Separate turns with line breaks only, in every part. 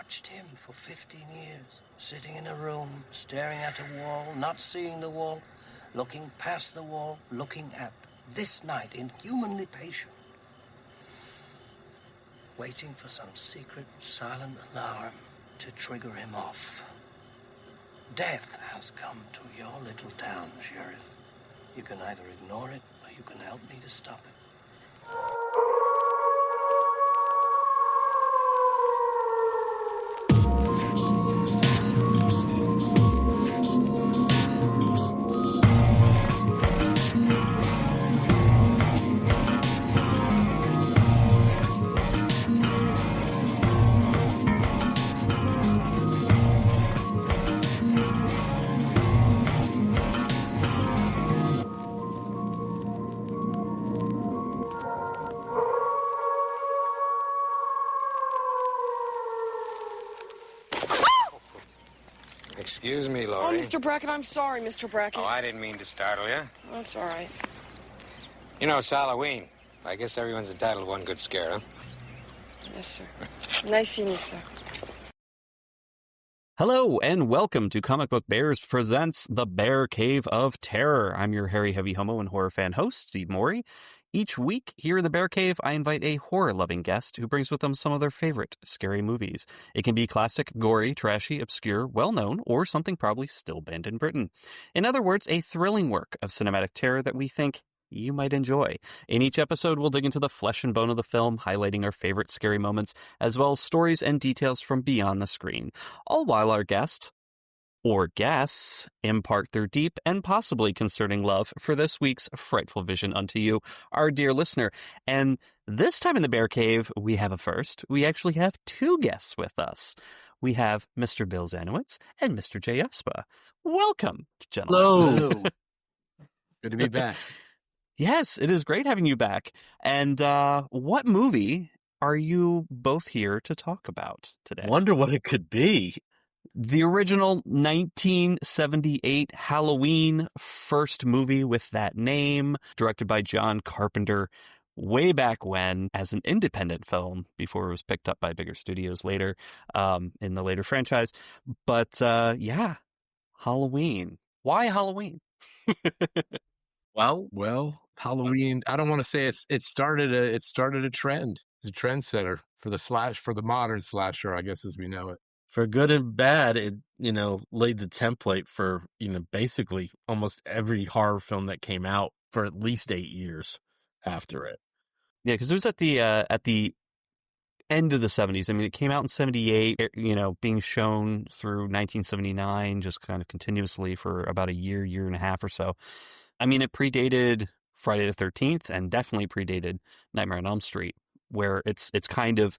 watched him for 15 years, sitting in a room, staring at a wall, not seeing the wall, looking past the wall, looking at this night, inhumanly patient, waiting for some secret, silent alarm to trigger him off. Death has come to your little town, Sheriff. You can either ignore it, or you can help me to stop it.
Excuse me, Laurie.
Oh, Mr. Brackett, I'm sorry, Mr. Brackett.
Oh, I didn't mean to startle you.
That's all right.
You know, it's Halloween. I guess everyone's entitled to one good scare, huh?
Yes, sir. Nice seeing you, sir.
Hello, and welcome to Comic Book Bears presents The Bear Cave of Terror. I'm your hairy, heavy homo and horror fan host, Steve Morey. Each week, here in the Bear Cave, I invite a horror-loving guest who brings with them some of their favorite scary movies. It can be classic, gory, trashy, obscure, well-known, or something probably still banned in Britain. In other words, a thrilling work of cinematic terror that we think you might enjoy. In each episode, we'll dig into the flesh and bone of the film, highlighting our favorite scary moments, as well as stories and details from beyond the screen. All while our guest, or guests, impart their deep and possibly concerning love for this week's frightful vision unto you, our dear listener. And this time in the Bear Cave, we have a first. We actually have two guests with us. We have Mr. Bill Zanowitz and Mr. Jay Yospa. Welcome, gentlemen.
Hello. Good to be back.
Yes, it is great having you back. And what movie are you both here to talk about today?
Wonder what it could be.
The original 1978 Halloween first movie with that name, directed by John Carpenter way back when as an independent film before it was picked up by bigger studios later in the later franchise. But yeah, Halloween. Why Halloween?
Well, Halloween. I don't want to say it started a trend. It's a trendsetter for the modern slasher, I guess, as we know it.
For good and bad, it, laid the template for, basically almost every horror film that came out for at least 8 years after it.
Yeah, because it was at the end of the 70s. I mean, it came out in 78, being shown through 1979, just kind of continuously for about a year and a half or so. I mean, it predated Friday the 13th and definitely predated Nightmare on Elm Street, where it's kind of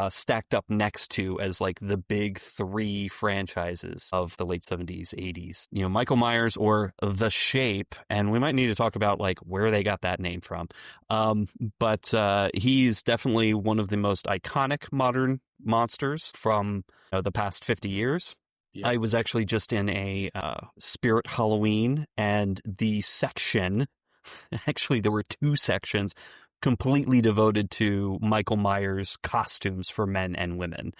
stacked up next to as like the big three franchises of the late 70s, 80s. Michael Myers or The Shape, and we might need to talk about like where they got that name from. But he's definitely one of the most iconic modern monsters from the past 50 years. Yeah. I was actually just in a Spirit Halloween, and the section, actually there were two sections, completely devoted to Michael Myers costumes for men and women.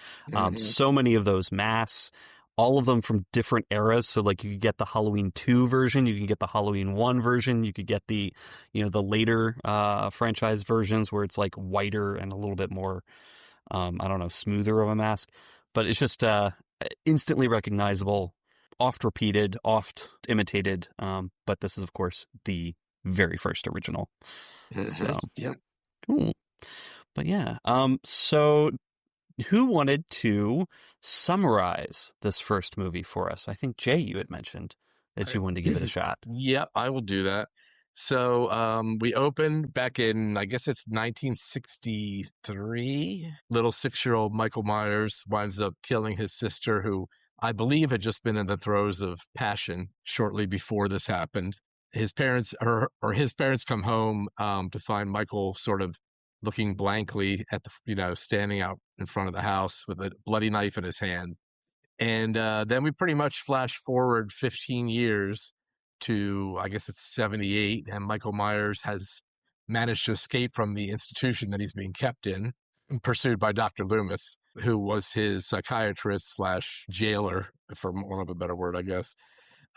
So many of those masks, all of them from different eras. So like you could get the Halloween 2 version, you could get the Halloween 1 version, you could get the, the later franchise versions where it's like whiter and a little bit more, smoother of a mask. But it's just instantly recognizable, oft repeated, oft imitated. But this is, of course, the very first original. So,
yep.
Cool. But yeah, so who wanted to summarize this first movie for us? I think, Jay, you had mentioned that you wanted to give it a shot.
Yep, I will do that. So we opened back in, I guess it's 1963. Little 6-year-old Michael Myers winds up killing his sister, who I believe had just been in the throes of passion shortly before this happened. His parents come home to find Michael sort of looking blankly at standing out in front of the house with a bloody knife in his hand. And then we pretty much flash forward 15 years to, I guess it's 78, and Michael Myers has managed to escape from the institution that he's being kept in. pursued by Dr. Loomis, who was his psychiatrist slash jailer, for want of a better word, I guess.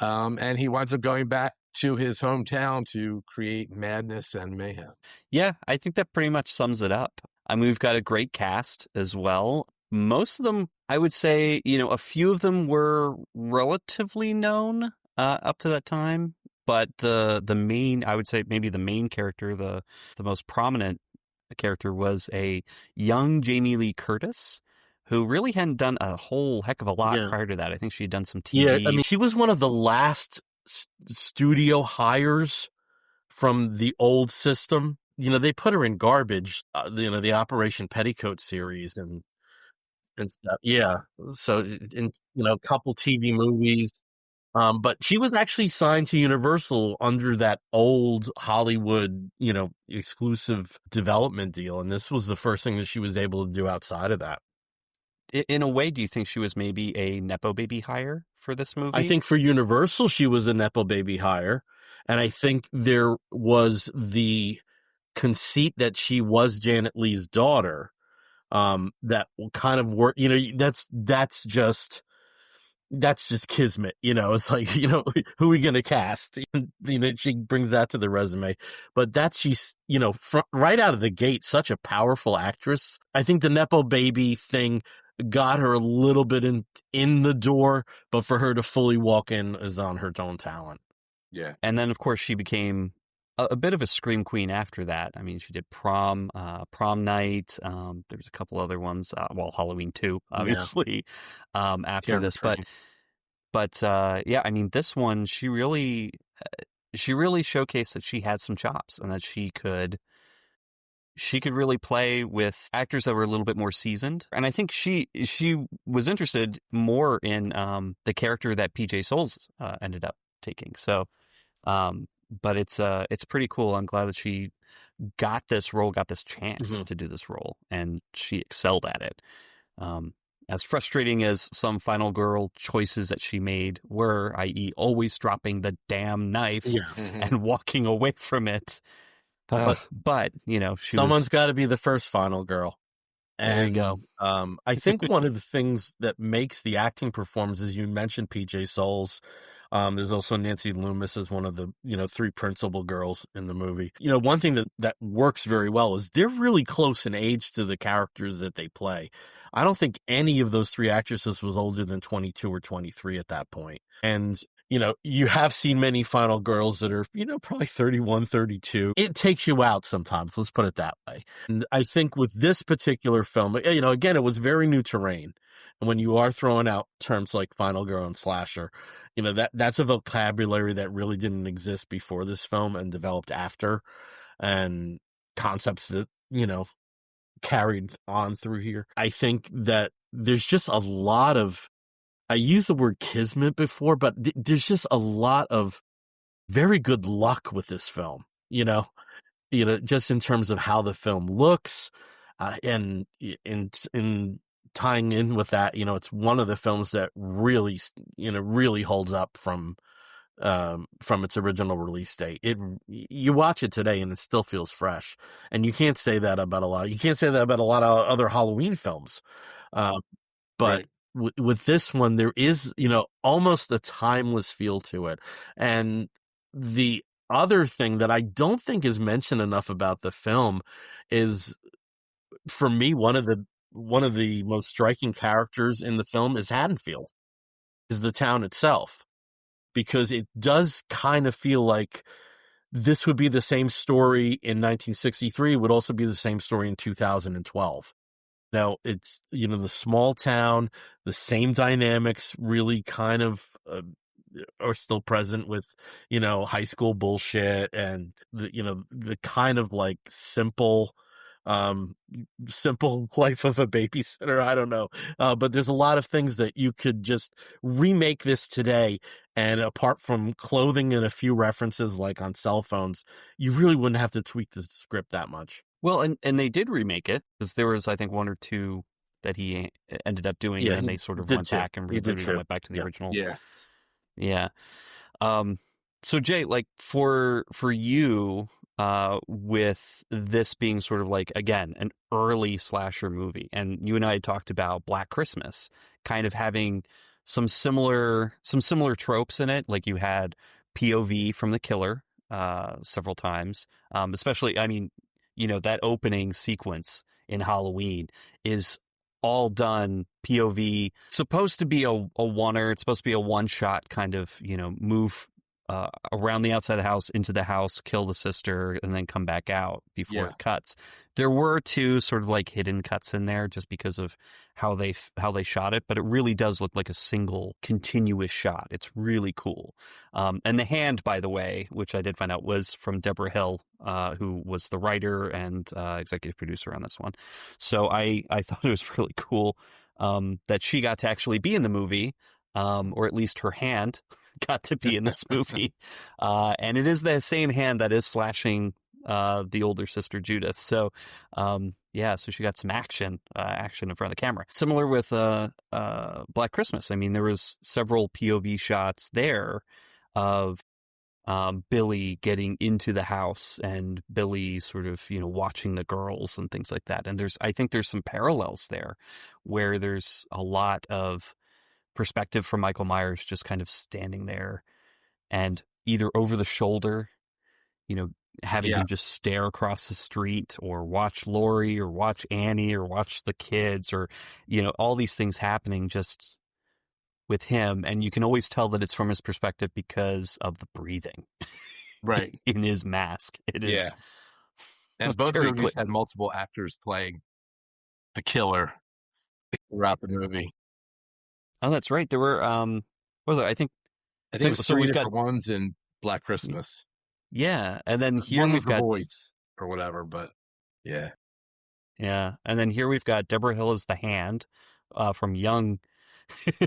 And he winds up going back to his hometown to create madness and mayhem.
Yeah, I think that pretty much sums it up. I mean, we've got a great cast as well. Most of them, I would say, a few of them were relatively known up to that time. But the main, I would say maybe the main character, the most prominent character was a young Jamie Lee Curtis, who really hadn't done a whole heck of a lot prior to that. I think she'd done some TV.
Yeah, I mean, she was one of the last studio hires from the old system. They put her in garbage, the Operation Petticoat series and stuff. Yeah. So, in, a couple TV movies. But she was actually signed to Universal under that old Hollywood, exclusive development deal. And this was the first thing that she was able to do outside of that.
In a way, do you think she was maybe a Nepo baby hire for this movie?
I think for Universal, she was a Nepo baby hire. And I think there was the conceit that she was Janet Leigh's daughter, that kind of work, that's just kismet, it's like, who are we going to cast? She brings that to the resume, but she's, right out of the gate, such a powerful actress. I think the Nepo baby thing got her a little bit in the door, but for her to fully walk in is on her own talent.
Yeah.
And then, of course, she became a bit of a scream queen after that. I mean, she did Prom Night. There's a couple other ones. Halloween 2, obviously, after this. But yeah, I mean, this one, she really showcased that she had some chops and that she could really play with actors that were a little bit more seasoned. And I think she was interested more in the character that PJ Soles ended up taking. So, but it's pretty cool. I'm glad that she got this role, got this chance to do this role, and she excelled at it. As frustrating as some final girl choices that she made were, i.e. always dropping the damn knife and walking away from it. But
someone's got to be the first final girl. And,
there you
go. I think one of the things that makes the acting performances, you mentioned PJ Soles. There's also Nancy Loomis as one of the, three principal girls in the movie. One thing that works very well is they're really close in age to the characters that they play. I don't think any of those three actresses was older than 22 or 23 at that point. And, you have seen many final girls that are, probably 31, 32. It takes you out sometimes. Let's put it that way. And I think with this particular film, again, it was very new terrain. And when you are throwing out terms like final girl and slasher, that's a vocabulary that really didn't exist before this film and developed after, and concepts that, carried on through here. I think that there's just a lot of, I used the word kismet before, but there's just a lot of very good luck with this film, just in terms of how the film looks, and in tying in with that, it's one of the films that really, really holds up from its original release date. You watch it today and it still feels fresh, and you can't say that about a lot of other Halloween films, but. Right. With this one, there is, almost a timeless feel to it. And the other thing that I don't think is mentioned enough about the film is, for me, one of the most striking characters in the film is Haddonfield, is the town itself, because it does kind of feel like this would be the same story in 1963, would also be the same story in 2012. Now, it's, the small town, the same dynamics really kind of are still present with, high school bullshit and the kind of like simple life of a babysitter. I don't know. But there's a lot of things that you could just remake this today. And apart from clothing and a few references like on cell phones, you really wouldn't have to tweak the script that much.
Well, and they did remake it, because there was, I think, one or two that he ended up doing, and they sort of went back and rebooted and went back to the original.
Yeah.
Yeah. So, Jay, like, for you, with this being sort of like, again, an early slasher movie. And you and I had talked about Black Christmas kind of having some similar tropes in it. Like you had POV from the killer several times, especially, I mean, you know, that opening sequence in Halloween is all done POV, supposed to be a oneer. It's supposed to be a one shot kind of, you know, move around the outside of the house, into the house, kill the sister, and then come back out before it cuts. There were two sort of like hidden cuts in there just because of how they shot it, but it really does look like a single continuous shot. It's really cool. And the hand, by the way, which I did find out, was from Deborah Hill, who was the writer and executive producer on this one. So I thought it was really cool that she got to actually be in the movie, or at least her hand got to be in this movie. And it is the same hand that is slashing the older sister Judith. So so she got some action in front of the camera. Similar with Black Christmas. I mean, there was several POV shots there of Billy getting into the house and Billy sort of, you know, watching the girls and things like that. And I think there's some parallels there where there's a lot of perspective from Michael Myers just kind of standing there and either over the shoulder, you know, having him just stare across the street or watch Laurie or watch Annie or watch the kids, or, you know, all these things happening just with him. And you can always tell that it's from his perspective because of the breathing
right
in his mask. It is.
And both movies had multiple actors playing the killer throughout the movie.
Oh, that's right. There were, I think
it was three different ones in Black Christmas.
Yeah. And then here
one
we've got
voice or whatever, but yeah.
Yeah. And then here we've got Deborah Hill as the hand, from young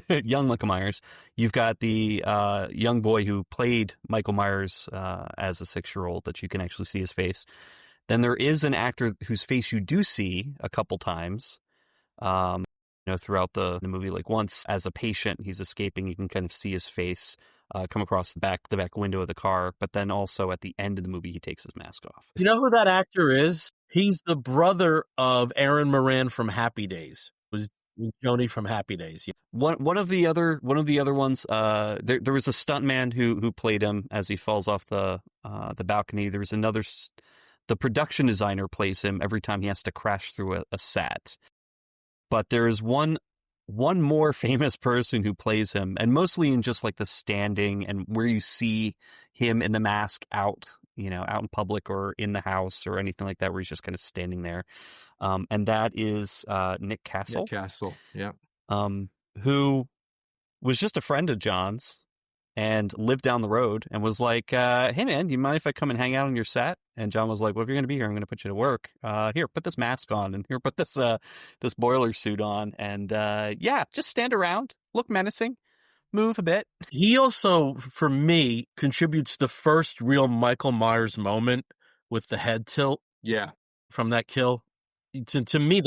Michael Myers. You've got the, young boy who played Michael Myers, as a 6-year-old that you can actually see his face. Then there is an actor whose face you do see a couple times, you know, throughout the movie. Like once as a patient, he's escaping, you can kind of see his face come across the back window of the car. But then also at the end of the movie, he takes his mask off.
You know who that actor is? He's the brother of Aaron Moran from Happy Days. It was Joni from Happy Days. Yeah.
One of the other ones. There was a stuntman who played him as he falls off the balcony. There was another. The production designer plays him every time he has to crash through a set. But there is one more famous person who plays him, and mostly in just like the standing and where you see him in the mask out in public or in the house or anything like that, where he's just kind of standing there. And that is Nick Castle.
Nick Castle, yeah.
Who was just a friend of John's and lived down the road and was like, hey man, do you mind if I come and hang out on your set? And John was like, well, if you're going to be here, I'm going to put you to work. Here, put this mask on, and here, put this boiler suit on. And just stand around, look menacing, move a bit.
He also, for me, contributes the first real Michael Myers moment with the head tilt.
Yeah.
From that kill. To me,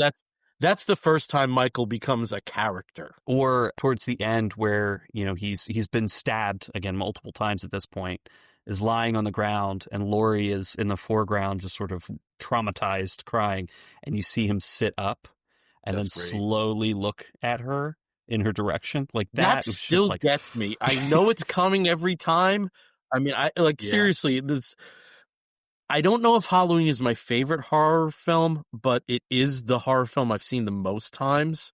that's the first time Michael becomes a character.
Or towards the end where, you know, he's been stabbed again multiple times at this point, is lying on the ground, and Laurie is in the foreground just sort of traumatized, crying, and you see him sit up and then slowly look at her in her direction. Like that
still just gets me. I know it's coming every time. I mean, seriously, I don't know if Halloween is my favorite horror film, but it is the horror film I've seen the most times.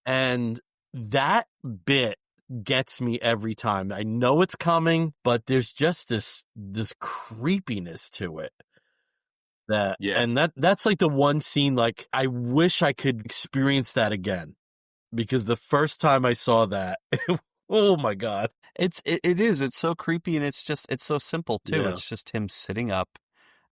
And that bit gets me every time. I know it's coming, but there's just this creepiness to it. That's like the one scene, like, I wish I could experience that again. Because the first time I saw that, oh my God.
It is. It's so creepy, and it's so simple too. Yeah. It's just him sitting up.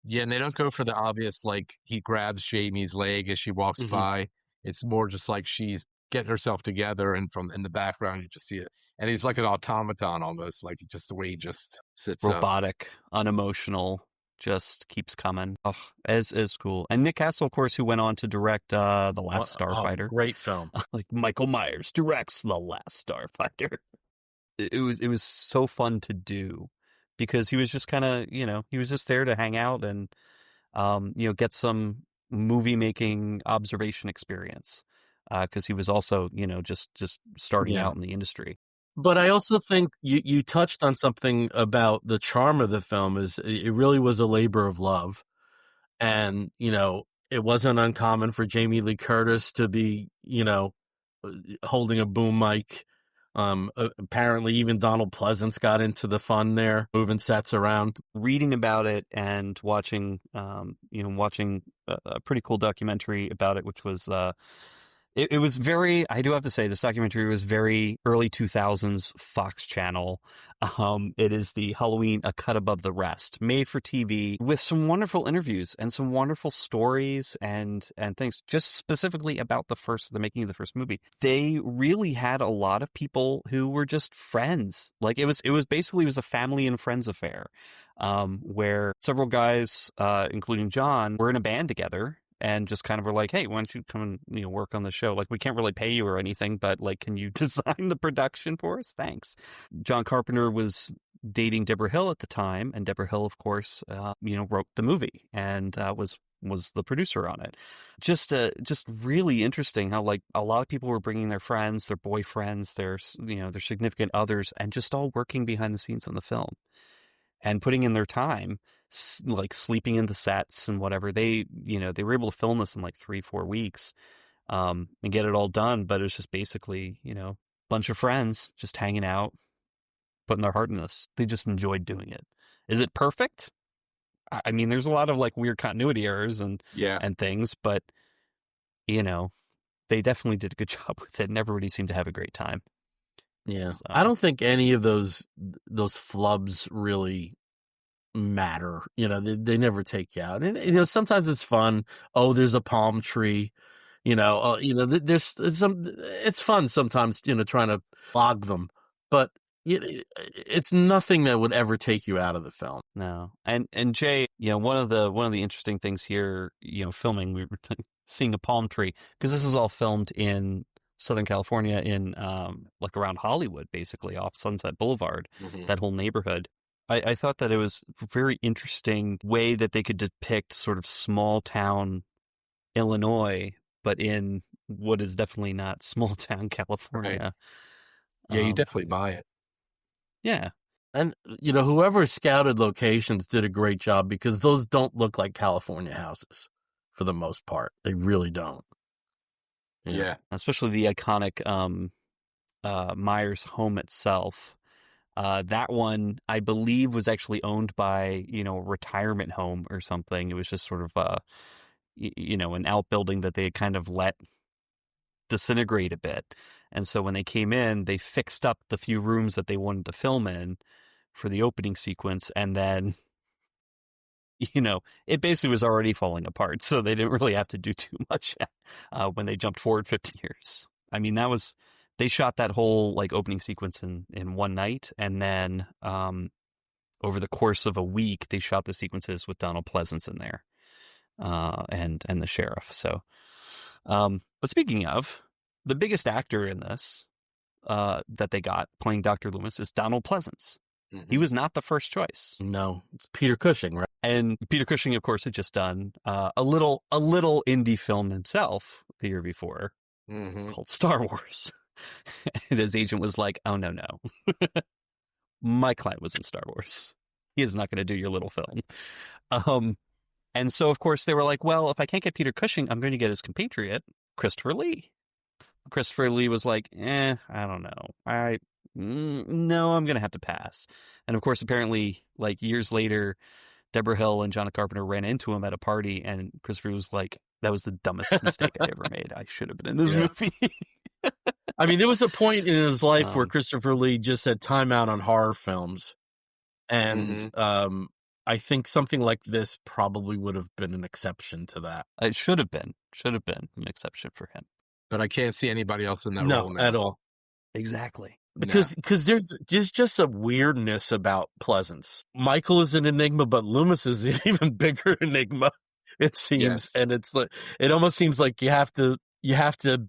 Yeah, and they don't go for the obvious, like, he grabs Jamie's leg as she walks by. It's more just like she's getting herself together, and from in the background, you just see it. And he's like an automaton almost, like just the way he just sits
robotic, unemotional, just keeps coming. Oh, as cool. And Nick Castle, of course, who went on to direct The Last Starfighter.
Great film.
Like Michael Myers directs The Last Starfighter. It was so fun to do because he was just kind of, he was just there to hang out and, get some movie making observation experience. Because he was also, just starting out in the industry.
But I also think you touched on something about the charm of the film is it really was a labor of love. And, it wasn't uncommon for Jamie Lee Curtis to be, holding a boom mic. Apparently even Donald Pleasence got into the fun there, moving sets around.
Reading about it and watching a pretty cool documentary about it, which was, it was very, I do have to say, this documentary was very early 2000s Fox Channel. It is the Halloween A Cut Above the Rest, made for TV, with some wonderful interviews and some wonderful stories and things, just specifically about the making of the first movie. They really had a lot of people who were just friends. Like, it was basically a family and friends affair, where several guys, including John, were in a band together. And just kind of were like, hey, why don't you come and work on the show? Like, we can't really pay you or anything, but like, can you design the production for us? Thanks. John Carpenter was dating Deborah Hill at the time, and Deborah Hill, of course, wrote the movie and was the producer on it. Just really interesting how like a lot of people were bringing their friends, their boyfriends, their significant others, and just all working behind the scenes on the film and putting in their time. Like sleeping in the sets and whatever. They were able to film this in like 3-4 weeks, and get it all done. But it was just basically, bunch of friends just hanging out, putting their heart in this. They just enjoyed doing it. Is it perfect? I mean, there's a lot of like weird continuity errors and things, but they definitely did a good job with it, and everybody seemed to have a great time.
Yeah, so. I don't think any of those flubs really matter. They never take you out. And sometimes it's fun. Oh, there's a palm tree. There's some. It's fun sometimes. Trying to log them, but it's nothing that would ever take you out of the film.
No. And Jay, one of the interesting things here, filming, we were seeing a palm tree because this was all filmed in Southern California, in like around Hollywood, basically off Sunset Boulevard, that whole neighborhood. I thought that it was a very interesting way that they could depict sort of small town Illinois, but in what is definitely not small town California.
Right. Yeah, you definitely buy it.
Yeah.
And, whoever scouted locations did a great job because those don't look like California houses for the most part. They really don't.
Yeah.
Especially the iconic Myers home itself. That one, I believe, was actually owned by, a retirement home or something. It was just sort of, an outbuilding that they had kind of let disintegrate a bit. And so when they came in, they fixed up the few rooms that they wanted to film in for the opening sequence. And then, it basically was already falling apart. So they didn't really have to do too much when they jumped forward 50 years. I mean, they shot that whole like opening sequence in one night, and then over the course of a week, they shot the sequences with Donald Pleasence in there, and the sheriff. So, but speaking of, the biggest actor in this that they got playing Dr. Loomis is Donald Pleasence. Mm-hmm. He was not the first choice.
No, it's Peter Cushing, right?
And Peter Cushing, of course, had just done a little indie film himself the year before called Star Wars. And his agent was like, oh, no. My client was in Star Wars. He is not going to do your little film. And so, of course, they were like, well, if I can't get Peter Cushing, I'm going to get his compatriot, Christopher Lee. Christopher Lee was like, I don't know. No, I'm going to have to pass. And, of course, apparently, like, years later, Deborah Hill and John Carpenter ran into him at a party, and Christopher was like, that was the dumbest mistake I ever made. I should have been in this movie.
I mean, there was a point in his life where Christopher Lee just said time out on horror films. And I think something like this probably would have been an exception to that.
It should have been an exception for him.
But I can't see anybody else in that role now.
At all.
Exactly.
Because there's just a weirdness about Pleasence. Michael is an enigma, but Loomis is an even bigger enigma, it seems. Yes. And it's like, it almost seems like you have to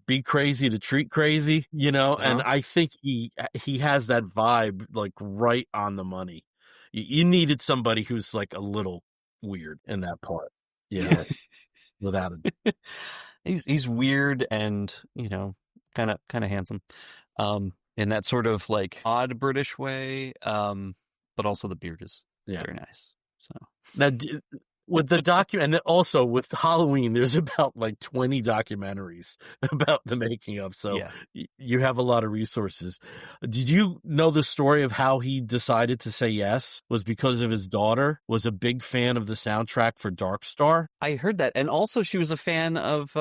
be crazy to treat crazy, And I think he has that vibe like right on the money. You needed somebody who's like a little weird in that part. Yeah,
Yes.
without it.
He's weird and, kind of handsome. In that sort of like odd British way. But also the beard is very nice. So
Now, with the and then also with Halloween, there's about like 20 documentaries about the making of. So you have a lot of resources. Did you know the story of how he decided to say yes? Was because of his daughter was a big fan of the soundtrack for Dark Star.
I heard that, and also she was a fan of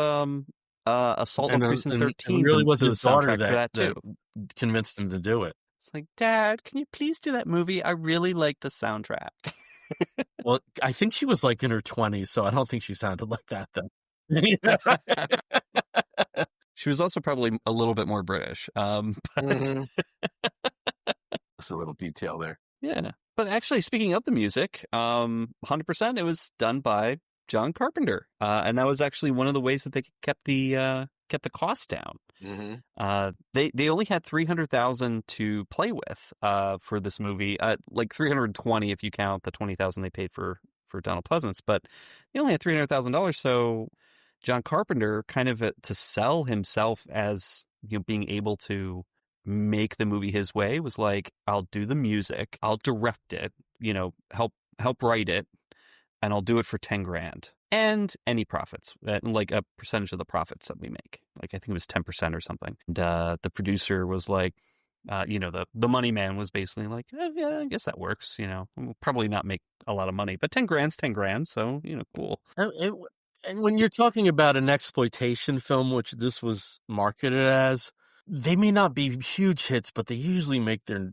Assault on Precinct 13.
It really was his daughter
that
that convinced him to do it.
It's like, Dad, can you please do that movie? I really like the soundtrack.
Well, I think she was like in her 20s, so I don't think she sounded like that then.
She was also probably a little bit more British. But...
Just a little detail there.
Yeah. But actually, speaking of the music, 100% it was done by John Carpenter. And that was actually one of the ways that they kept the cost down.
Mm-hmm.
They only had $300,000 to play with for this movie, like $320 if you count the $20,000 they paid for Donald Pleasence, but they only had $300,000. So John Carpenter, kind of to sell himself as being able to make the movie his way, was like, I'll do the music, I'll direct it, help write it, and I'll do it for $10,000. And any profits, like a percentage of the profits that we make. Like, I think it was 10% or something. And the producer was like, the money man was basically like, yeah, I guess that works. We'll probably not make a lot of money, but $10,000's $10,000. So, cool.
And when you're talking about an exploitation film, which this was marketed as, they may not be huge hits, but they usually make their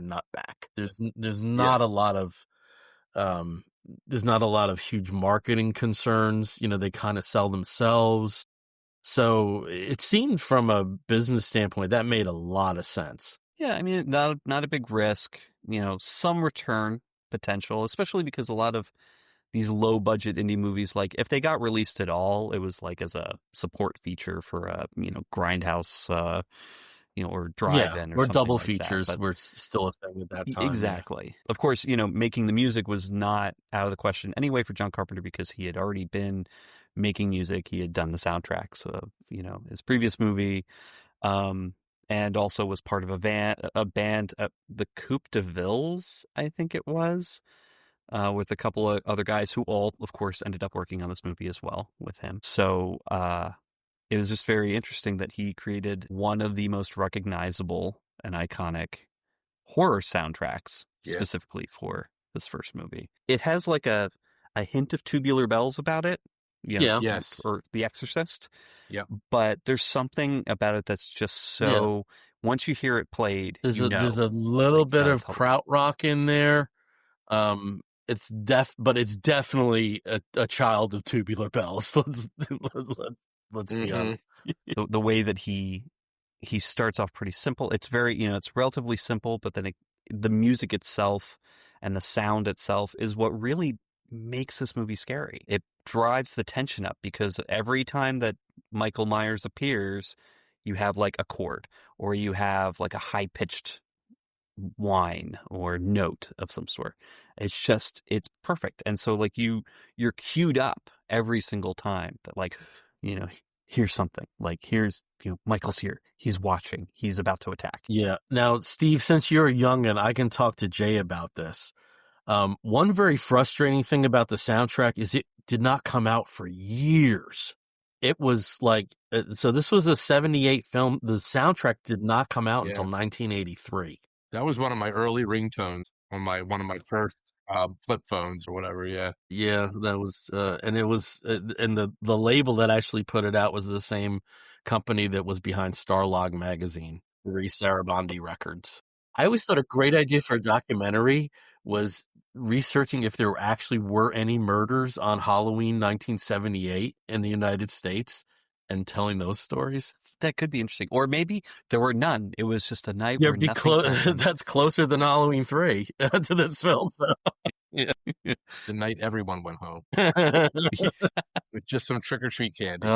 nut back. There's not a lot of, there's not a lot of huge marketing concerns. They kind of sell themselves. So it seemed from a business standpoint, that made a lot of sense.
Yeah, I mean, not a big risk, some return potential, especially because a lot of these low budget indie movies, like if they got released at all, it was like as a support feature for a, Grindhouse, or drive-in or
double
something like
features
that.
were still a thing at that time.
Exactly. Yeah. Of course, making the music was not out of the question anyway for John Carpenter because he had already been making music. He had done the soundtracks of, his previous movie, and also was part of a band, the Coupe de Villes, I think it was, with a couple of other guys who all, of course, ended up working on this movie as well with him. So, it was just very interesting that he created one of the most recognizable and iconic horror soundtracks specifically for this first movie. It has like a hint of Tubular Bells about it.
Yes.
Or The Exorcist.
Yeah.
But there's something about it that's just so, once you hear it played,
there's a little bit of krautrock in there. It's definitely a child of Tubular Bells. Let's be honest.
The way that he starts off pretty simple. It's very, it's relatively simple, but then the music itself and the sound itself is what really makes this movie scary. It drives the tension up because every time that Michael Myers appears, you have like a chord or you have like a high-pitched whine or note of some sort. It's perfect. And so like you're queued up every single time that like, here's something like here's, Michael's here. He's watching. He's about to attack.
Yeah. Now, Steve, since you're young and I can talk to Jay about this, one very frustrating thing about the soundtrack is it did not come out for years. It was like, so this was a 78 film. The soundtrack did not come out until 1983.
That was one of my early ringtones on one of my first flip phones or whatever. Yeah.
Yeah, that was, and it was, and the label that actually put it out was the same company that was behind Starlog magazine, Marie Sarabondi Records. I always thought a great idea for a documentary was researching if there actually were any murders on Halloween 1978 in the United States and telling those stories.
That could be interesting. Or maybe there were none. It was just a night where nothing happened.
That's closer than Halloween 3 to this film. So. Yeah.
The night everyone went home. With just some trick-or-treat candy.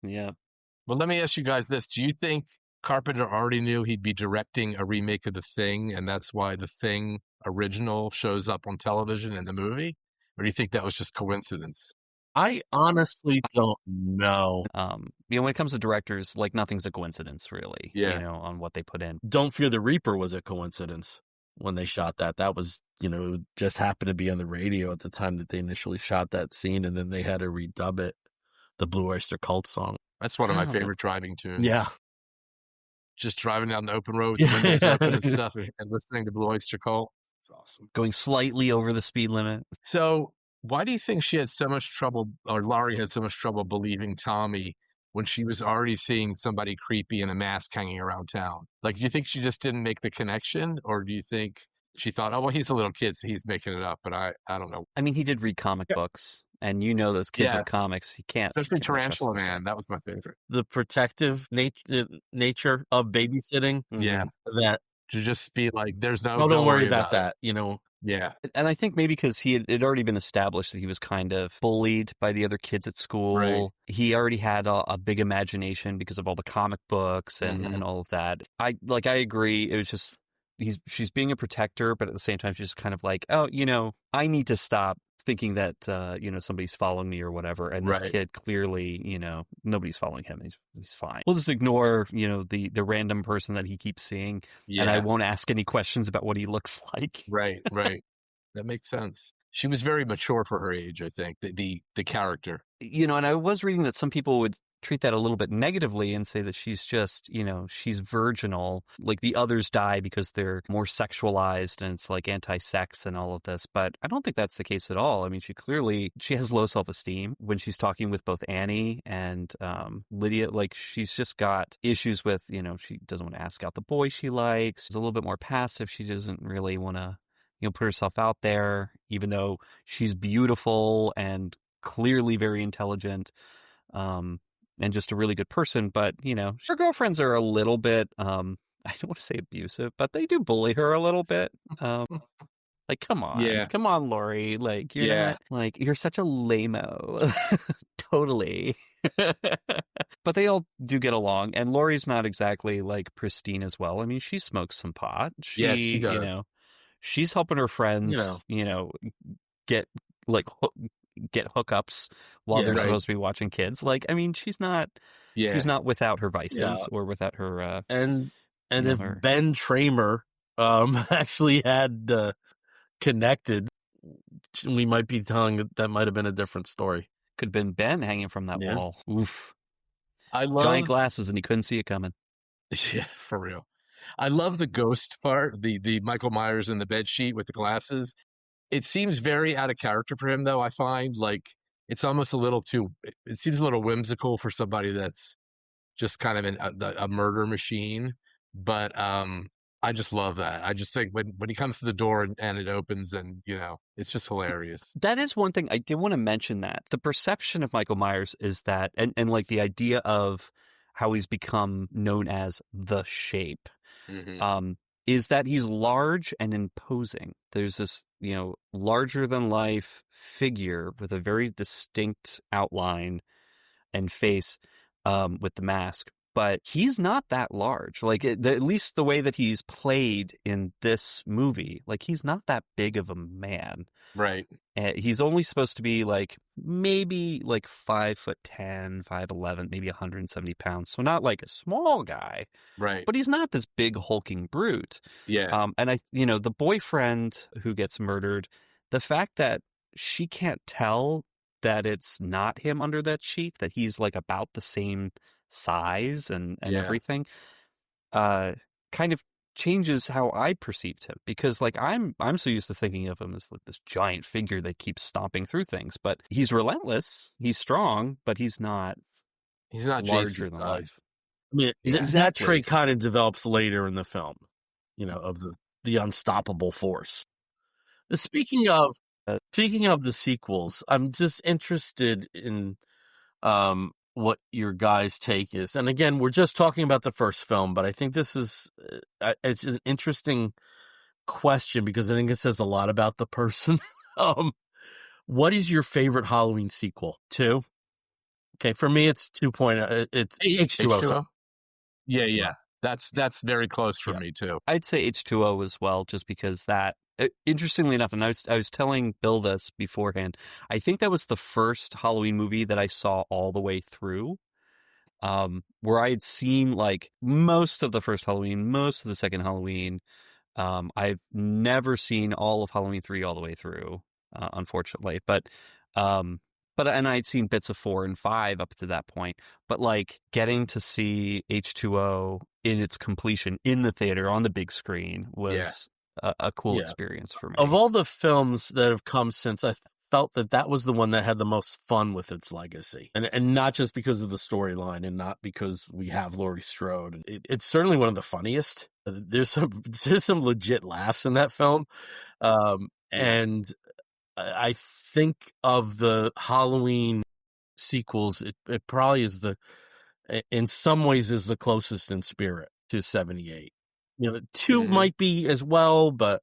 Yeah.
Well, let me ask you guys this. Do you think Carpenter already knew he'd be directing a remake of The Thing, and that's why The Thing original shows up on television in the movie? Or do you think that was just coincidence?
I honestly don't know.
When it comes to directors, like nothing's a coincidence, really.
Yeah.
On what they put in.
Don't Fear the Reaper was a coincidence when they shot that. That was, it just happened to be on the radio at the time that they initially shot that scene, and then they had to redub it, the Blue Oyster Cult song.
That's one of my
Wow,
favorite driving tunes.
Yeah.
Just driving down the open road with the windows open and stuff and listening to Blue Oyster Cult. It's awesome.
Going slightly over the speed limit.
So why do you think she had so much trouble, or Laurie had so much trouble believing Tommy when she was already seeing somebody creepy in a mask hanging around town? Like, do you think she just didn't make the connection? Or do you think she thought, oh, well, he's a little kid, so he's making it up, but I don't know.
I mean, he did read comic books, and those kids with comics, he can't.
Especially Tarantula Man, that was my favorite.
The protective nature of babysitting.
Yeah.
That
To just be like, there's no.
Oh, don't worry about that,
Yeah.
And I think maybe because it had already been established that he was kind of bullied by the other kids at school.
Right.
He already had a big imagination because of all the comic books and all of that. I agree. It was just, she's being a protector, but at the same time, she's kind of like, oh, I need to stop thinking that, somebody's following me or whatever. And this kid clearly, nobody's following him. He's fine. We'll just ignore, the random person that he keeps seeing.
Yeah.
And I won't ask any questions about what he looks like.
Right. That makes sense. She was very mature for her age, I think, the character.
And I was reading that some people would treat that a little bit negatively and say that she's just, she's virginal. Like the others die because they're more sexualized and it's like anti-sex and all of this. But I don't think that's the case at all. I mean, she has low self-esteem when she's talking with both Annie and Lydia. Like she's just got issues with, she doesn't want to ask out the boy she likes. She's a little bit more passive. She doesn't really want to, put herself out there, even though she's beautiful and clearly very intelligent. And just a really good person, but, her girlfriends are a little bit, I don't want to say abusive, but they do bully her a little bit. Like, come on, Laurie. Like, you're not, like, you're such a lame-o. Totally. But they all do get along, and Laurie's not exactly, like, pristine as well. I mean, she smokes some pot.
She does.
She's helping her friends, get, like, get hookups while they're supposed to be watching kids. Like, I mean, she's not without her vices or without her
and if Ben Tramer actually had connected, we might be telling that might have been a different story.
Could have been Ben hanging from that wall. Oof.
I love
giant glasses and he couldn't see it coming.
Yeah, for real. I love the ghost part, the Michael Myers in the bed sheet with the glasses. It seems very out of character for him, though. I find like it's almost a little too. It seems a little whimsical for somebody that's just kind of a murder machine. But I just love that. I just think when he comes to the door and it opens, and it's just hilarious.
That is one thing I did want to mention. That the perception of Michael Myers is that, and like the idea of how he's become known as the Shape.
Mm-hmm.
Is that he's large and imposing. There's this, larger than life figure with a very distinct outline and face with the mask. But he's not that large. Like, at least the way that he's played in this movie, like, he's not that big of a man.
Right.
He's only supposed to be, like, maybe, like, 5'10", 5'11", maybe 170 pounds. So not, like, a small guy.
Right.
But he's not this big hulking brute.
Yeah.
And the boyfriend who gets murdered, the fact that she can't tell that it's not him under that sheet, that he's, like, about the same size and everything, kind of changes how I perceived him, because like I'm so used to thinking of him as like this giant figure that keeps stomping through things, but he's relentless, he's strong, but he's not larger than life.
I mean, that trait kind of develops later in the film, of the unstoppable force. Speaking of the sequels, I'm just interested in what your guys' take is. And again, we're just talking about the first film, but I think this is it's an interesting question because I think it says a lot about the person. What is your favorite Halloween sequel? 2? Okay, for me it's 2.0. It's H2O.
Yeah. That's very close for
Yeah.
me too.
I'd say H2O as well, just because that, interestingly enough, and I was telling Bill this beforehand, I think that was the first Halloween movie that I saw all the way through, where I had seen like most of the first Halloween, most of the second Halloween. I've never seen all of Halloween 3 all the way through, unfortunately, and I'd seen bits of 4 and 5 up to that point, but like getting to see H2O in its completion in the theater on the big screen was a cool experience for me.
Of all the films that have come since, I felt that was the one that had the most fun with its legacy, and not just because of the storyline, and not because we have Laurie Strode. It's certainly one of the funniest. There's some legit laughs in that film, and I think of the Halloween sequels, it probably is in some ways is the closest in spirit to 78. 2 might be as well, but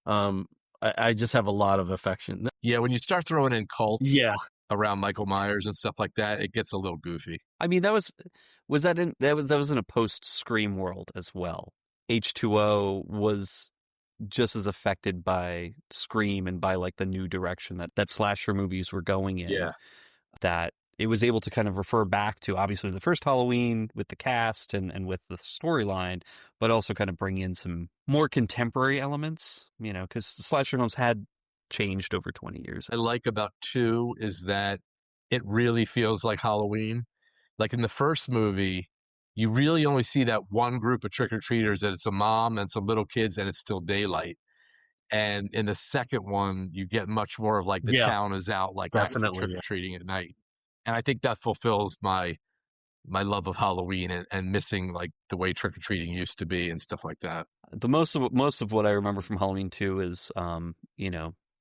I just have a lot of affection.
Yeah, when you start throwing in cults around Michael Myers and stuff like that, it gets a little goofy.
I mean, that was in a post-Scream world as well. H2O was just as affected by Scream and by like the new direction that slasher movies were going in.
Yeah.
That it was able to kind of refer back to obviously the first Halloween with the cast and with the storyline, but also kind of bring in some more contemporary elements, because slasher films had changed over 20 years.
I like about 2 is that it really feels like Halloween. Like in the first movie, you really only see that one group of trick-or-treaters, that it's a mom and some little kids, and it's still daylight. And in the second one, you get much more of like the town is out, like
definitely
trick-or-treating at night. And I think that fulfills my love of Halloween and missing like the way trick-or-treating used to be and stuff like that.
The most of what I remember from Halloween 2 is,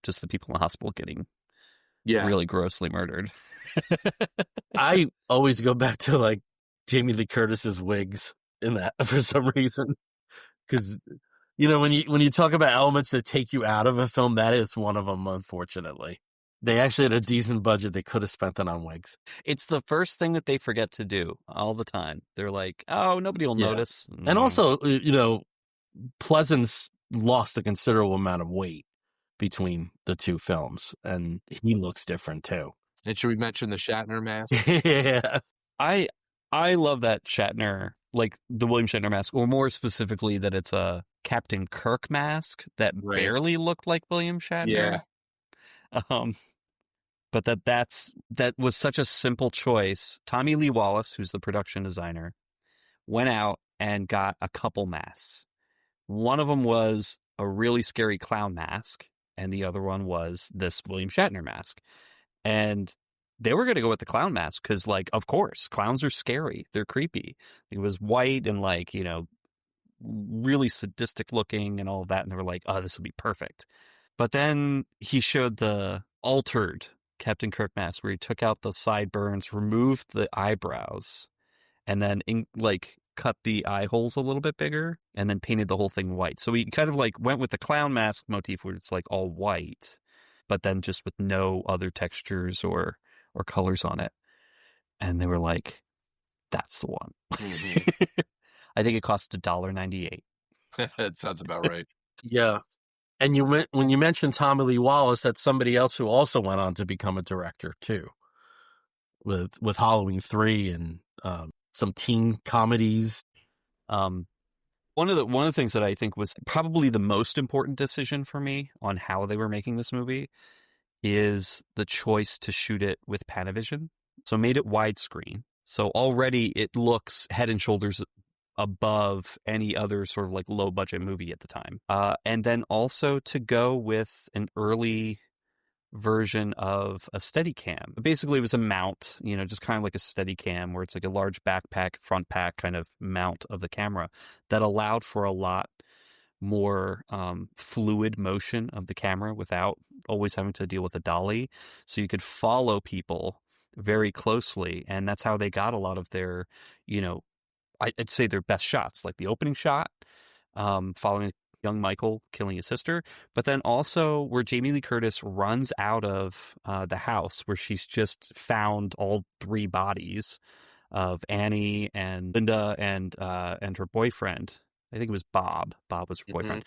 just the people in the hospital getting really grossly murdered.
I always go back to like Jamie Lee Curtis's wigs in that for some reason, because when you talk about elements that take you out of a film, that is one of them. Unfortunately, they actually had a decent budget; they could have spent it on wigs.
It's the first thing that they forget to do all the time. They're like, "Oh, nobody will notice."
And also, Pleasence lost a considerable amount of weight between the 2 films, and he looks different too.
And should we mention the Shatner mask?
Yeah.
I love that Shatner, like the William Shatner mask, or more specifically that it's a Captain Kirk mask that barely looked like William Shatner.
Yeah.
But that was such a simple choice. Tommy Lee Wallace, who's the production designer, went out and got a couple masks. One of them was a really scary clown mask, and the other one was this William Shatner mask. And they were going to go with the clown mask because, like, of course, clowns are scary. They're creepy. It was white and, like, really sadistic looking and all of that. And they were like, oh, this would be perfect. But then he showed the altered Captain Kirk mask where he took out the sideburns, removed the eyebrows, and then, cut the eye holes a little bit bigger and then painted the whole thing white. So he kind of, like, went with the clown mask motif where it's, like, all white, but then just with no other textures or colors on it. And they were like, that's the one.
Mm-hmm.
I think it cost $1.98.
That sounds about right.
Yeah. And when you mentioned Tommy Lee Wallace, that's somebody else who also went on to become a director too, with Halloween 3 and some teen comedies.
One of the things that I think was probably the most important decision for me on how they were making this movie is the choice to shoot it with Panavision. So made it widescreen. So already it looks head and shoulders above any other sort of like low budget movie at the time. And then also to go with an early version of a Steadicam. Basically it was a mount, just kind of like a Steadicam where it's like a large backpack, front pack kind of mount of the camera that allowed for a lot more fluid motion of the camera without always having to deal with a dolly. So you could follow people very closely. And that's how they got a lot of their, I'd say their best shots, like the opening shot, following young Michael killing his sister, but then also where Jamie Lee Curtis runs out of the house where she's just found all 3 bodies of Annie and Linda and her boyfriend. I think it was Bob. Bob was her boyfriend.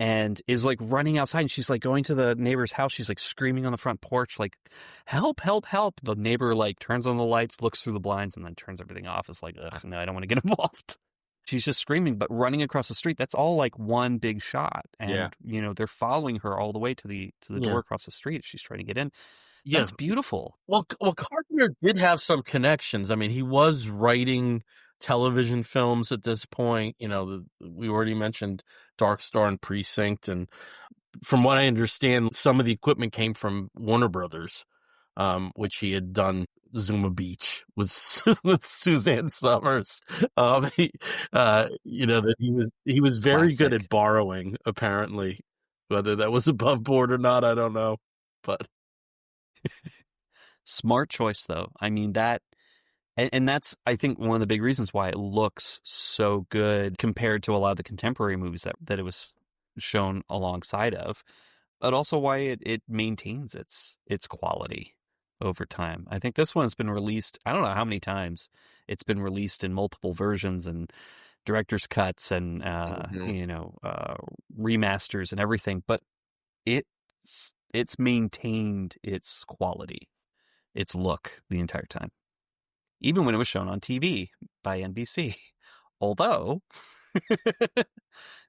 And is like running outside, and she's like going to the neighbor's house. She's like screaming on the front porch, like, help, help, help. The neighbor like turns on the lights, looks through the blinds, and then turns everything off. It's like, ugh, no, I don't want to get involved. She's just screaming, but running across the street. That's all like one big shot. And, you know, they're following her all the way to the door across the street. She's trying to get in. Yeah. That's beautiful.
Well, Carpenter did have some connections. I mean, he was writing television films at this point. You know, we already mentioned Dark Star and Precinct, and from what I understand, some of the equipment came from Warner Brothers, which he had done Zuma Beach with Suzanne Summers. You know, that he was very good at borrowing, apparently. Whether that was above board or not, I don't know. But
smart choice, though. I mean, that. And that's, I think, one of the big reasons why it looks so good compared to a lot of the contemporary movies that it was shown alongside of, but also why it maintains its quality over time. I think this one's been released, I don't know how many times it's been released in multiple versions and director's cuts and, you know, remasters and everything, but it's maintained its quality, its look the entire time. Even when it was shown on TV by NBC. Although,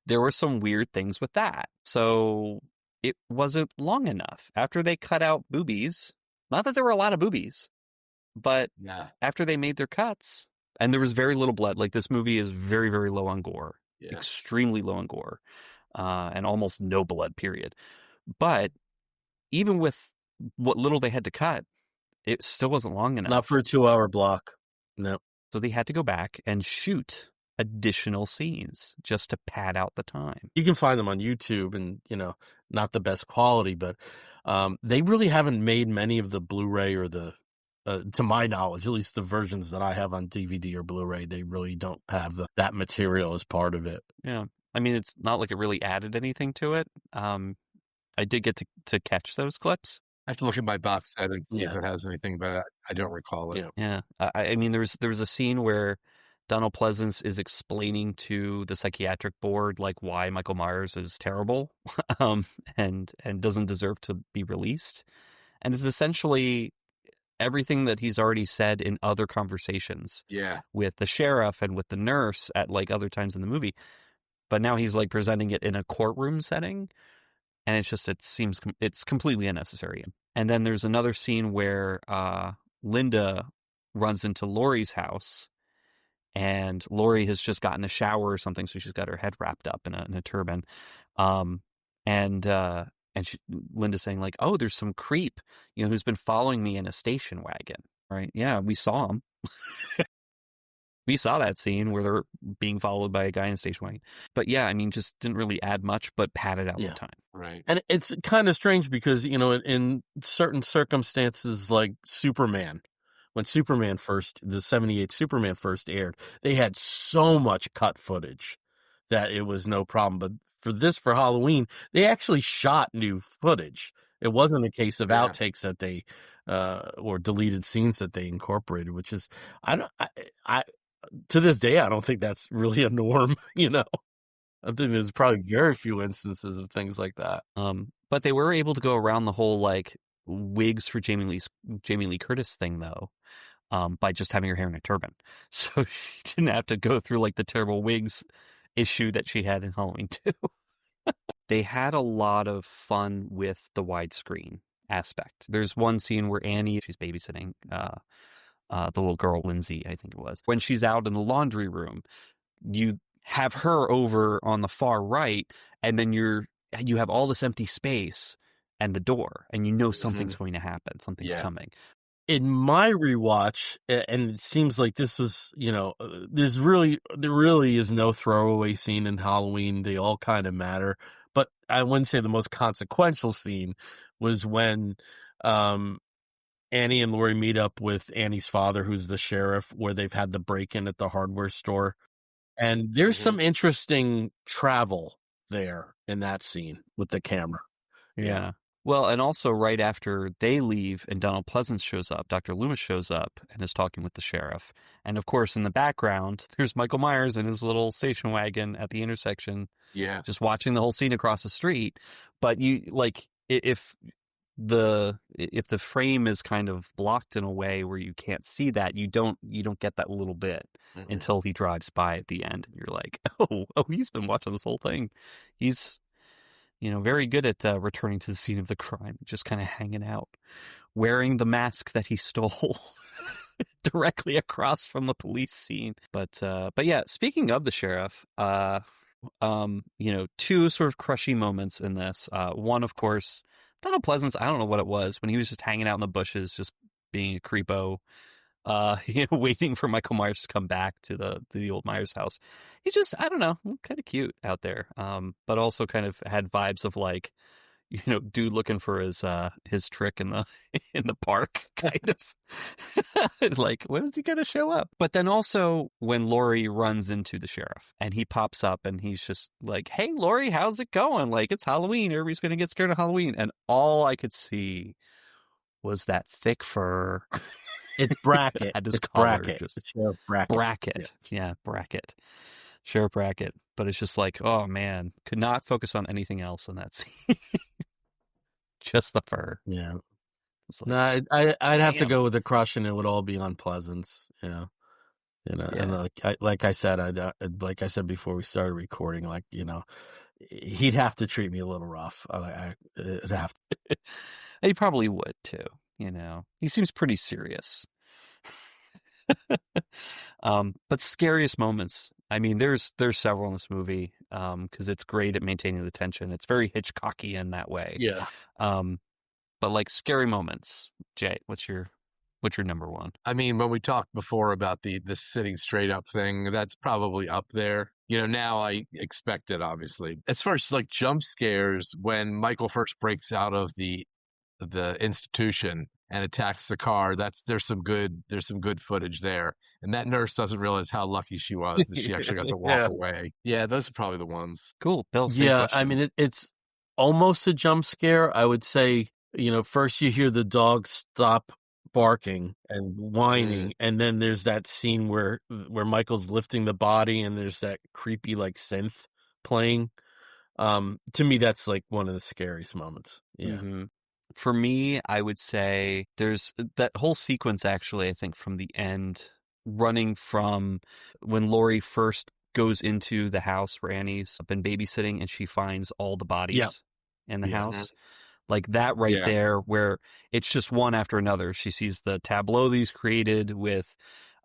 there were some weird things with that. So, it wasn't long enough. After they cut out boobies, not that there were a lot of boobies, but after they made their cuts, and there was very little blood. Like, this movie is very, very low on gore. Extremely low on gore. And almost no blood, period. But, even with what little they had to cut, it still wasn't long enough.
Not for a 2-hour block. No.
So they had to go back and shoot additional scenes just to pad out the time.
You can find them on YouTube and, you know, not the best quality, but they really haven't made many of the Blu-ray or the, to my knowledge, at least the versions that I have on DVD or Blu-ray, they really don't have that material as part of it.
Yeah. I mean, it's not like it really added anything to it. I did get to catch those clips.
I have to look at my box set and see if it has anything, but I don't recall it.
Yeah. I mean, there was a scene where Donald Pleasence is explaining to the psychiatric board like why Michael Myers is terrible and doesn't deserve to be released. And it's essentially everything that he's already said in other conversations with the sheriff and with the nurse at like other times in the movie. But now he's like presenting it in a courtroom setting. And it's completely unnecessary. And then there's another scene where Linda runs into Laurie's house, and Laurie has just gotten a shower or something, so she's got her head wrapped up in a turban. And Linda's saying like, "Oh, there's some creep, you know, who's been following me in a station wagon." Right? Yeah, we saw him. We saw that scene where they're being followed by a guy in a station wagon. But yeah, I mean, just didn't really add much, but padded out the time.
Right.
And it's kind of strange because, you know, in certain circumstances like Superman, when the 78 Superman first aired, they had so much cut footage that it was no problem. But for Halloween, they actually shot new footage. It wasn't a case of outtakes that they, or deleted scenes that they incorporated, which is, to this day, I don't think that's really a norm, you know. I think there's probably very few instances of things like that.
But they were able to go around the whole, like, wigs for Jamie Lee Curtis thing, though, by just having her hair in a turban. So she didn't have to go through, like, the terrible wigs issue that she had in Halloween 2. They had a lot of fun with the widescreen aspect. There's one scene where Annie, she's babysitting the little girl, Lindsay, I think it was. When she's out in the laundry room, you have her over on the far right, and then you have all this empty space and the door, and you know something's going to happen. Something's coming.
In my rewatch, and it seems like this was, you know, there really is no throwaway scene in Halloween. They all kind of matter. But I wouldn't say the most consequential scene was when Annie and Laurie meet up with Annie's father, who's the sheriff, where they've had the break-in at the hardware store. And there's some interesting travel there in that scene with the camera.
Yeah. Well, and also right after they leave and Donald Pleasence shows up, Dr. Loomis shows up and is talking with the sheriff. And of course, in the background, there's Michael Myers in his little station wagon at the intersection,
Yeah.
just watching the whole scene across the street. But you like if the frame is kind of blocked in a way where you can't see that, you don't get that little bit until he drives by at the end, and you're like, oh, he's been watching this whole thing. He's very good at returning to the scene of the crime, just kind of hanging out, wearing the mask that he stole directly across from the police scene. But yeah, speaking of the sheriff, two sort of crushing moments in this. One, of course, Donald Pleasence, I don't know what it was, when he was just hanging out in the bushes, just being a creepo, waiting for Michael Myers to come back to the old Myers house. He just, I don't know, kind of cute out there. But also kind of had vibes of like, dude looking for his trick in the park, kind of. Like, when is he gonna show up? But then also when Laurie runs into the sheriff and he pops up and he's just like, "Hey, Laurie, how's it going? Like, it's Halloween. Everybody's gonna get scared of Halloween." And all I could see was that thick fur.
It's Brackett.
At his
It's
collar,
Brackett.
just
It's Sheriff Brackett.
Brackett. Yeah, Brackett. Sheriff Brackett. But it's just like, oh man, could not focus on anything else in that scene. Just the fur.
Yeah.
It's like,
No, I'd have to
damn.
go with the crush, and it would all be on Pleasence. And like I said before we started recording, like, he'd have to treat me a little rough. I'd have to.
He probably would too. He seems pretty serious. But scariest moments. I mean, there's several in this movie, because it's great at maintaining the tension. It's very Hitchcocky in that way.
Yeah.
But like scary moments, Jay, what's your number one?
I mean, when we talked before about the sitting straight up thing, that's probably up there. Now I expect it, obviously. As far as like jump scares, when Michael first breaks out of the institution and attacks the car, there's some good footage there. And that nurse doesn't realize how lucky she was that she actually got to walk away. Yeah, those are probably the ones.
Cool, Bill. Same
Yeah,
question.
I mean, it's almost a jump scare. I would say, first you hear the dog stop barking and whining, and then there's that scene where Michael's lifting the body, and there's that creepy like synth playing. To me, that's like one of the scariest moments. Yeah.
Mm-hmm. For me, I would say there's that whole sequence, actually, I think, from the end, running from when Laurie first goes into the house where Annie's been babysitting and she finds all the bodies in the house. Like that there, where it's just one after another. She sees the tableau that he's created with,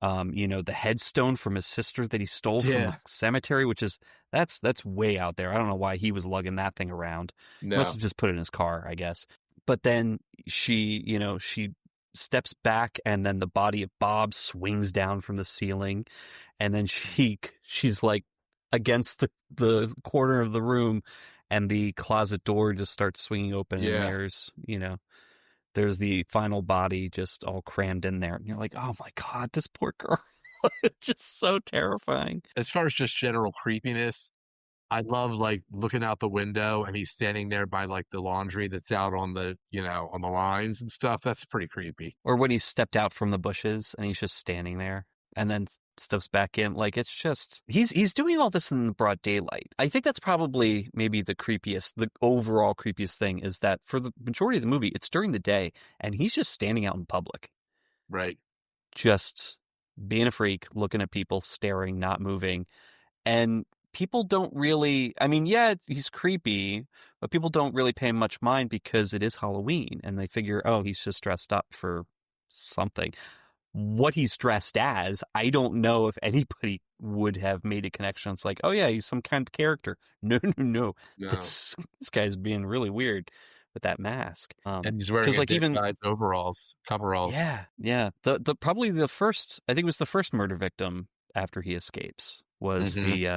the headstone from his sister that he stole from the cemetery, which is, that's way out there. I don't know why he was lugging that thing around.
No.
Must have just put it in his car, I guess. But then she steps back, and then the body of Bob swings down from the ceiling, and then she's like against the corner of the room, and the closet door just starts swinging open, and there's the final body just all crammed in there, and you're like, oh my God, this poor girl. Just so terrifying.
As far as just general creepiness, I love like looking out the window and he's standing there by like the laundry that's out on the, on the lines and stuff. That's pretty creepy.
Or when he stepped out from the bushes and he's just standing there and then steps back in. Like, it's just, he's doing all this in the broad daylight. I think that's probably maybe the overall creepiest thing, is that for the majority of the movie, it's during the day and he's just standing out in public.
Right.
Just being a freak, looking at people, staring, not moving. And people don't really, I mean, he's creepy, but people don't really pay him much mind because it is Halloween and they figure, oh, he's just dressed up for something. What he's dressed as, I don't know if anybody would have made a connection. It's like, oh yeah, he's some kind of character. No. This guy's being really weird with that mask.
And he's wearing like even coveralls.
Yeah. The probably the first, I think it was the first murder victim after he escapes was it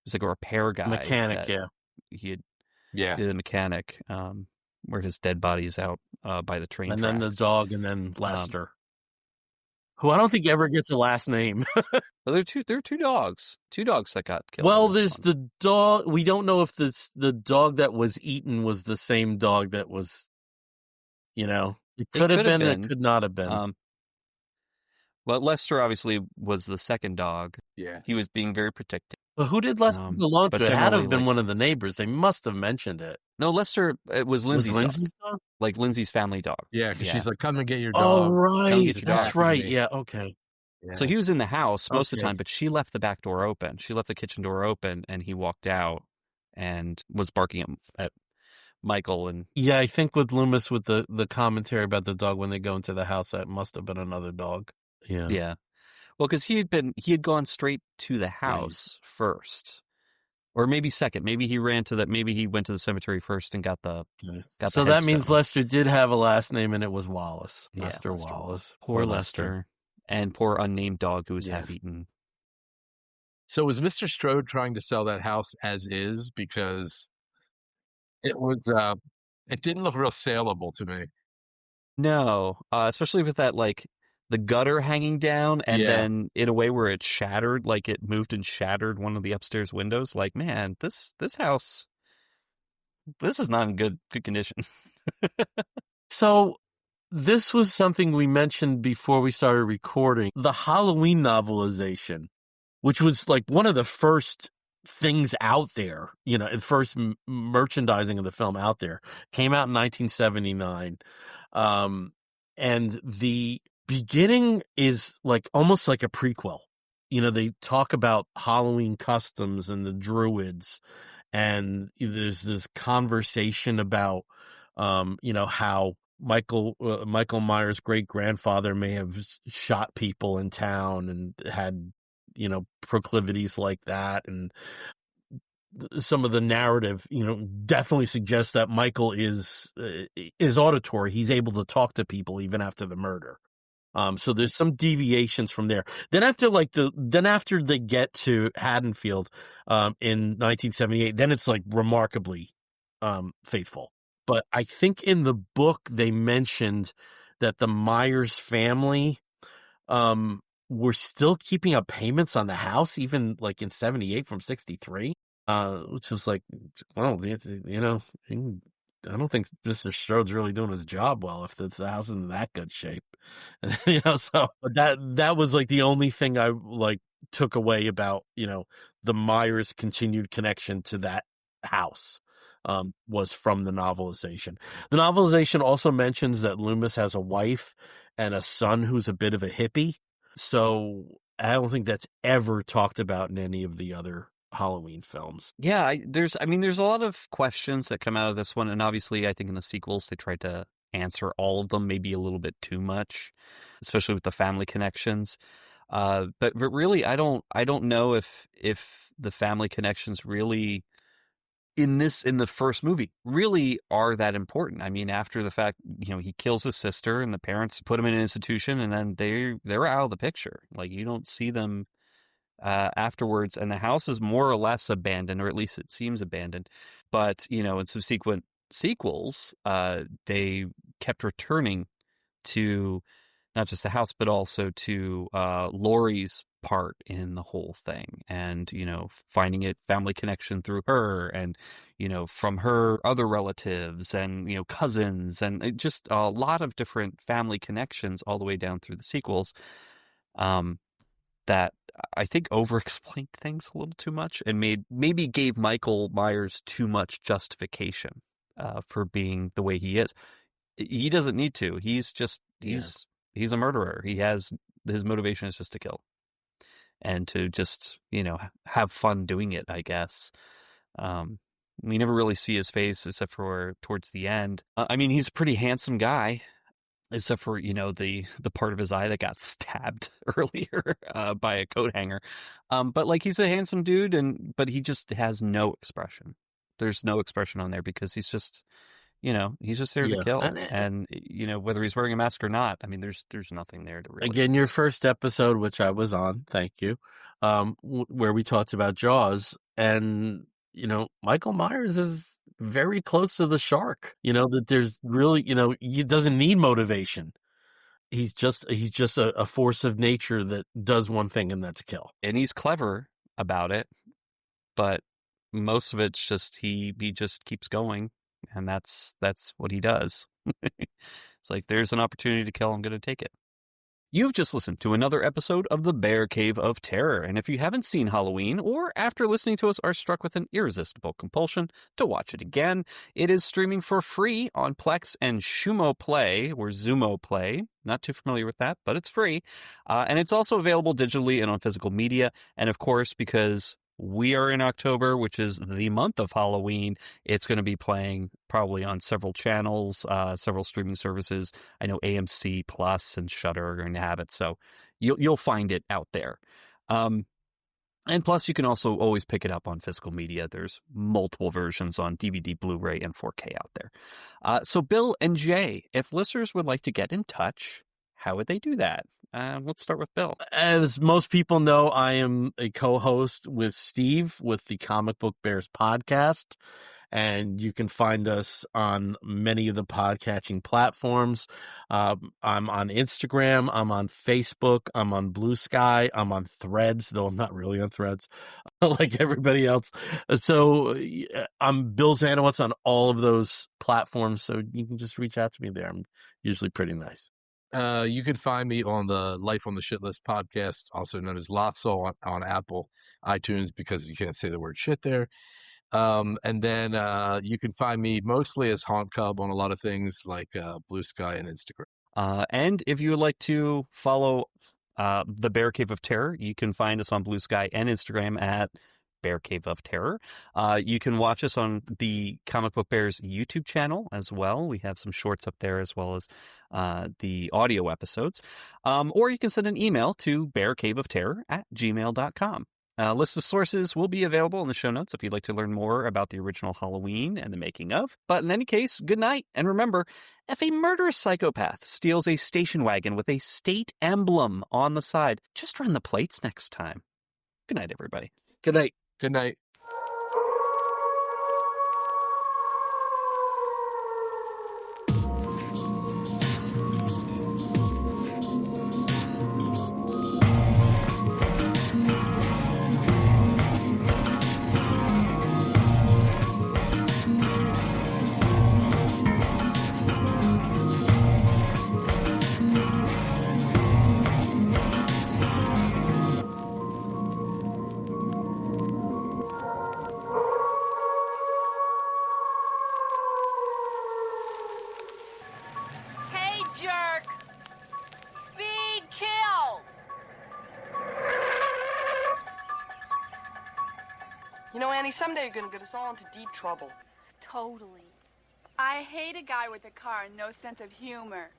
was like a repair guy.
Mechanic,
The mechanic, where his dead body is out by the train
and
tracks.
then the dog, and then Lester. who I don't think ever gets a last name.
Well, there are two dogs that got killed.
Well,
in
there's
this one.
the dog. We don't know if the dog that was eaten was the same dog that was, it could have been, it could not have been.
But Lester obviously was the second dog.
Yeah.
He was being very protective.
But who did Lester belong to?
but
It had to have
generally,
been one of the neighbors. They must have mentioned it.
No, Lester, it was
Was
Lindsay's
Lindsay's
dog.
dog?
Like Lindsay's family dog.
Yeah, because she's like, come and get your
Oh,
dog.
right.
get your
That's
dog.
right. Yeah, okay.
Yeah.
So he was in the house most of the
Okay.
time, but she left the back door open. She left the kitchen door open, and he walked out and was barking at Michael. And
Yeah, I think with Loomis, with the commentary about the dog when they go into the house, that must have been another dog. Yeah.
yeah, well, because he had gone straight to the house first, or maybe second. Maybe he ran to that. Maybe he went to the cemetery first and got the. Got
So
the
that means
headstone.
Lester did have a last name, and it was Wallace.
Yeah,
Lester Wallace.
Poor Lester. And poor unnamed dog who was half eaten.
So was Mr. Strode trying to sell that house as is? Because it was, it didn't look real saleable to me.
No, especially with that, like, the gutter hanging down, and then in a way where it shattered, like it moved and shattered one of the upstairs windows. Like, man, this house, this is not in good condition.
So this was something we mentioned before we started recording. The Halloween novelization, which was like one of the first things out there, the first merchandising of the film out there, came out in 1979. And the beginning is like almost like a prequel. They talk about Halloween customs and the Druids, and there's this conversation about, how Michael Myers' great grandfather may have shot people in town and had, proclivities like that. And some of the narrative, definitely suggests that Michael is auditory. He's able to talk to people even after the murder. So there's some deviations from there. Then after they get to Haddonfield, in 1978, then it's like remarkably, faithful. But I think in the book they mentioned that the Myers family, were still keeping up payments on the house, even like in 78 from 63, which was like, well, I don't think Mr. Strode's really doing his job well if the house is in that good shape. So that was like the only thing I like took away about, the Myers' continued connection to that house, was from the novelization. The novelization also mentions that Loomis has a wife and a son who's a bit of a hippie. So I don't think that's ever talked about in any of the other Halloween films.
Yeah, there's a lot of questions that come out of this one, and obviously I think in the sequels they tried to answer all of them, maybe a little bit too much, especially with the family connections. But really, I don't know if the family connections really in the first movie really are that important. I mean, after the fact, he kills his sister and the parents put him in an institution, and then they're out of the picture. Like, you don't see them afterwards, and the house is more or less abandoned, or at least it seems abandoned. But in subsequent sequels, they kept returning to not just the house, but also to Laurie's part in the whole thing, and finding a family connection through her, and from her other relatives, and cousins, and just a lot of different family connections all the way down through the sequels. That I think over-explained things a little too much, and maybe gave Michael Myers too much justification for being the way he is. He doesn't need to. He's a murderer. His motivation is just to kill, and to just have fun doing it, I guess. We never really see his face except for towards the end. I mean, he's a pretty handsome guy, except for the part of his eye that got stabbed earlier by a coat hanger. But like, he's a handsome dude, but he just has no expression. There's no expression on there because he's just he's just there to kill. And whether he's wearing a mask or not, I mean, there's nothing there to really.
Again, your first episode, which I was on, thank you, where we talked about Jaws, and Michael Myers is very close to the shark. That there's really, he doesn't need motivation. He's just a force of nature that does one thing, and that's kill.
And he's clever about it, but most of it's just he just keeps going, and that's what he does. It's like, there's an opportunity to kill, I'm going to take it. You've just listened to another episode of the Bear Cave of Terror, and if you haven't seen Halloween, or after listening to us are struck with an irresistible compulsion to watch it again, it is streaming for free on Plex and Shumo Play, or Zumo Play. Not too familiar with that, but it's free. And it's also available digitally and on physical media, and of course, because we are in October, which is the month of Halloween, it's going to be playing probably on several channels, several streaming services. I know AMC Plus and Shudder are going to have it, so you'll find it out there. And plus, you can also always pick it up on physical media. There's multiple versions on DVD, Blu-ray, and 4K out there. So Bill and Jay, if listeners would like to get in touch, how would they do that? Let's start with Bill.
As most people know, I am a co-host with Steve with the Comic Book Bears podcast, and you can find us on many of the podcatching platforms. I'm on Instagram, I'm on Facebook, I'm on Blue Sky, I'm on Threads, though I'm not really on Threads like everybody else. So I'm Bill Zanowitz on all of those platforms, so you can just reach out to me there. I'm usually pretty nice.
You can find me on the Life on the Shit List podcast, also known as LOTSL on Apple iTunes, because you can't say the word shit there. And then you can find me mostly as Haunt Cub on a lot of things like Blue Sky and Instagram.
And if you would like to follow the Bear Cave of Terror, you can find us on Blue Sky and Instagram at Bear Cave of Terror. You can watch us on the Comic Book Bears YouTube channel as well. We have some shorts up there as well as the audio episodes. Or you can send an email to bearcaveofterror@gmail.com. A list of sources will be available in the show notes if you'd like to learn more about the original Halloween and the making of. But in any case, good night. And remember, if a murderous psychopath steals a station wagon with a state emblem on the side, just run the plates next time. Good night, everybody.
Good night.
Good night.
Someday you're gonna get us all into deep trouble.
Totally. I hate a guy with a car and no sense of humor.